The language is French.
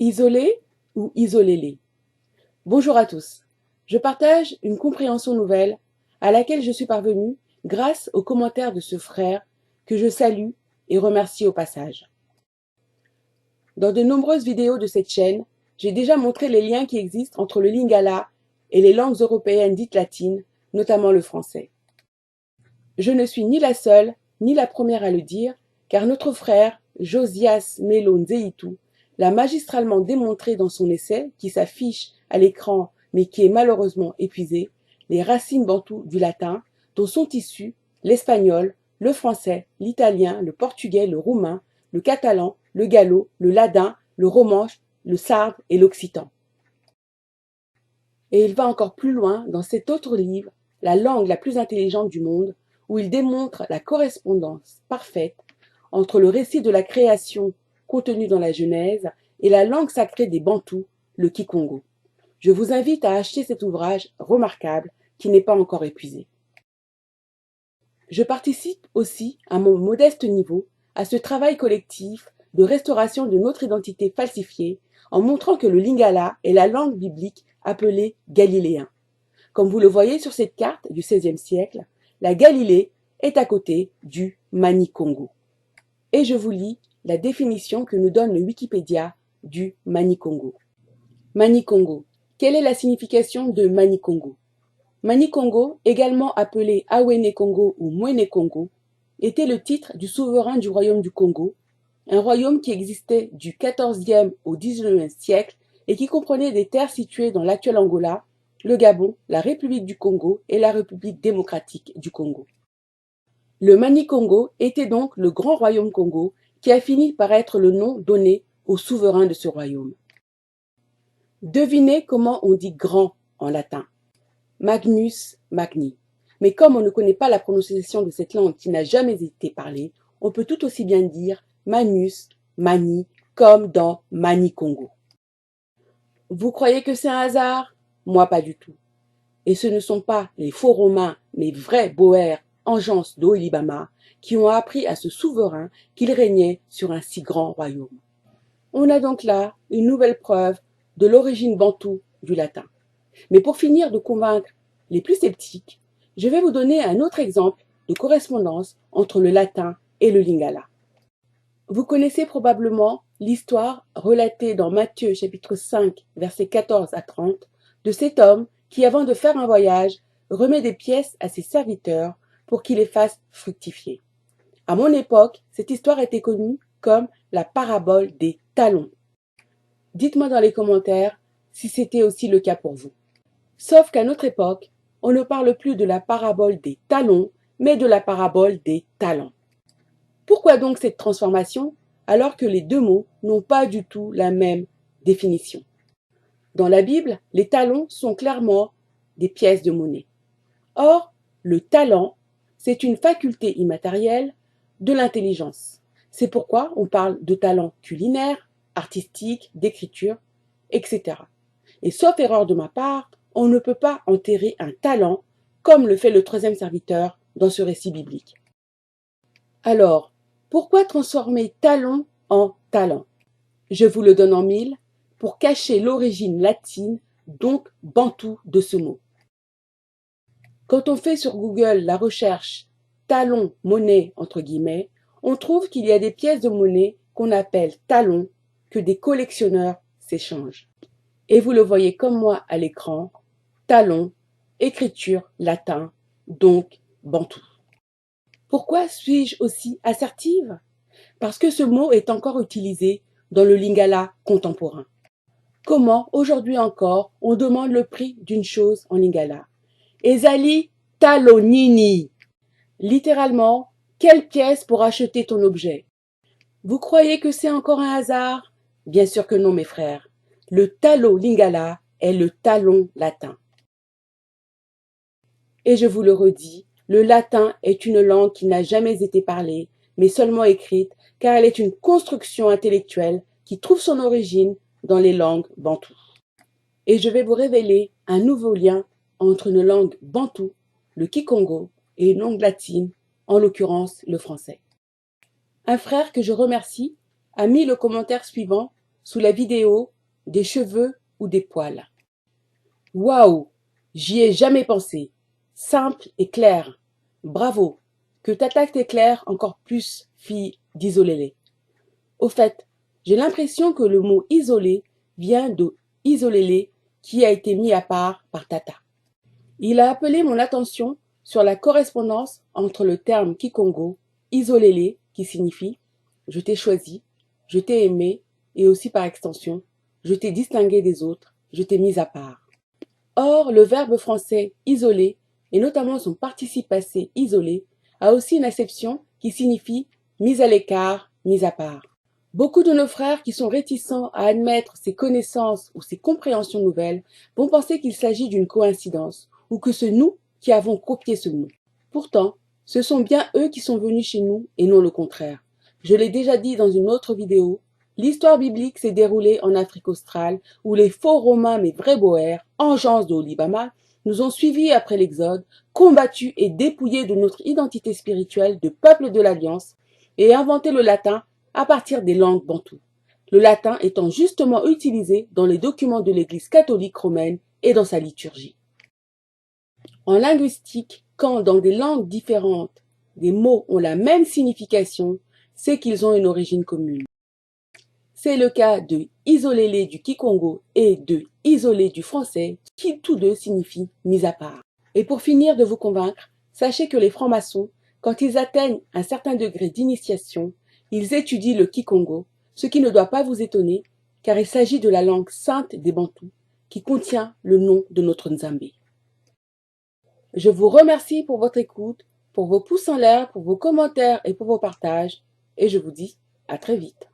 Isolé ou isolez-les. Bonjour à tous. Je partage une compréhension nouvelle à laquelle je suis parvenue grâce aux commentaires de ce frère que je salue et remercie au passage. Dans de nombreuses vidéos de cette chaîne, j'ai déjà montré les liens qui existent entre le lingala et les langues européennes dites latines, notamment le français. Je ne suis ni la seule, ni la première à le dire, car notre frère, Josias Melo Nzeitou, l'a magistralement démontré dans son essai, qui s'affiche à l'écran mais qui est malheureusement épuisé, les racines bantoues du latin, dont sont issus l'espagnol, le français, l'italien, le portugais, le roumain, le catalan, le gallo, le ladin, le romanche, le sarde et l'occitan. Et il va encore plus loin dans cet autre livre, La langue la plus intelligente du monde, où il démontre la correspondance parfaite entre le récit de la création contenu dans la Genèse et la langue sacrée des Bantous, le Kikongo. Je vous invite à acheter cet ouvrage remarquable qui n'est pas encore épuisé. Je participe aussi, à mon modeste niveau, à ce travail collectif de restauration de notre identité falsifiée en montrant que le lingala est la langue biblique appelée galiléen. Comme vous le voyez sur cette carte du XVIe siècle, la Galilée est à côté du Mani-Congo. Et je vous lis la définition que nous donne le Wikipédia du Mani-Congo. Mani-Congo. Quelle est la signification de Mani-Congo? Mani-Congo, également appelé Awene-Congo ou Mwene-Congo, était le titre du souverain du royaume du Congo, un royaume qui existait du XIVe au XIXe siècle et qui comprenait des terres situées dans l'actuel Angola, le Gabon, la République du Congo et la République démocratique du Congo. Le Mani-Congo était donc le Grand Royaume Congo qui a fini par être le nom donné au souverain de ce royaume. Devinez comment on dit grand en latin. Magnus Magni. Mais comme on ne connaît pas la prononciation de cette langue qui n'a jamais été parlée, on peut tout aussi bien dire Manus, Mani, comme dans Mani-Congo. Vous croyez que c'est un hasard? Moi pas du tout. Et ce ne sont pas les faux Romains, mais vrais Boers, engeance d'Oelibama, qui ont appris à ce souverain qu'il régnait sur un si grand royaume. On a donc là une nouvelle preuve de l'origine bantoue du latin. Mais pour finir de convaincre les plus sceptiques, je vais vous donner un autre exemple de correspondance entre le latin et le lingala. Vous connaissez probablement l'histoire relatée dans Matthieu chapitre 5, versets 14 à 30, de cet homme qui, avant de faire un voyage, remet des pièces à ses serviteurs pour qu'ils les fassent fructifier. À mon époque, cette histoire était connue comme la parabole des talons. Dites-moi dans les commentaires si c'était aussi le cas pour vous. Sauf qu'à notre époque, on ne parle plus de la parabole des talons, mais de la parabole des talents. Pourquoi donc cette transformation alors que les deux mots n'ont pas du tout la même définition? Dans la Bible, les talons sont clairement des pièces de monnaie. Or, le talent, c'est une faculté immatérielle de l'intelligence. C'est pourquoi on parle de talent culinaire, artistique, d'écriture, etc. Et sauf erreur de ma part, on ne peut pas enterrer un talent comme le fait le troisième serviteur dans ce récit biblique. Alors, pourquoi transformer talon en talent? Je vous le donne en mille pour cacher l'origine latine, donc bantou de ce mot. Quand on fait sur Google la recherche talon monnaie entre guillemets, on trouve qu'il y a des pièces de monnaie qu'on appelle talons que des collectionneurs s'échangent. Et vous le voyez comme moi à l'écran, talon, écriture latin, donc bantou. Pourquoi suis-je aussi assertive? Parce que ce mot est encore utilisé dans le lingala contemporain. Comment, aujourd'hui encore, on demande le prix d'une chose en lingala? Ezali talonini. Littéralement, quelle pièce pour acheter ton objet? Vous croyez que c'est encore un hasard? Bien sûr que non, mes frères. Le talo lingala est le talon latin. Et je vous le redis, le latin est une langue qui n'a jamais été parlée, mais seulement écrite, car elle est une construction intellectuelle qui trouve son origine dans les langues bantoues. Et je vais vous révéler un nouveau lien entre une langue bantoue, le kikongo, et une langue latine, en l'occurrence le français. Un frère que je remercie a mis le commentaire suivant sous la vidéo des cheveux ou des poils. Waouh! J'y ai jamais pensé. Simple et clair. Bravo. Que ta tacte éclaire encore plus, fille d'Isolélé. Au fait, j'ai l'impression que le mot isolé vient de Isolélé qui a été mis à part par Tata. Il a appelé mon attention sur la correspondance entre le terme Kikongo, Isolélé, qui signifie je t'ai choisi, je t'ai aimé, et aussi par extension, je t'ai distingué des autres, je t'ai mis à part. Or, le verbe français isoler, et notamment son participe passé isolé, a aussi une acception qui signifie mise à l'écart, mise à part. Beaucoup de nos frères qui sont réticents à admettre ces connaissances ou ces compréhensions nouvelles vont penser qu'il s'agit d'une coïncidence ou que c'est nous qui avons copié ce mot. Pourtant, ce sont bien eux qui sont venus chez nous et non le contraire. Je l'ai déjà dit dans une autre vidéo, l'histoire biblique s'est déroulée en Afrique australe où les faux Romains mais vrais Boers, engeance de Olibama, nous ont suivis après l'Exode, combattus et dépouillés de notre identité spirituelle de peuple de l'Alliance et inventé le latin à partir des langues bantoues, le latin étant justement utilisé dans les documents de l'Église catholique romaine et dans sa liturgie. En linguistique, quand dans des langues différentes, des mots ont la même signification, c'est qu'ils ont une origine commune. C'est le cas de isolélé du kikongo et de isolé du français, qui tous deux signifient mis à part. Et pour finir de vous convaincre, sachez que les francs-maçons, quand ils atteignent un certain degré d'initiation, ils étudient le kikongo, ce qui ne doit pas vous étonner, car il s'agit de la langue sainte des Bantous, qui contient le nom de notre Nzambé. Je vous remercie pour votre écoute, pour vos pouces en l'air, pour vos commentaires et pour vos partages, et je vous dis à très vite.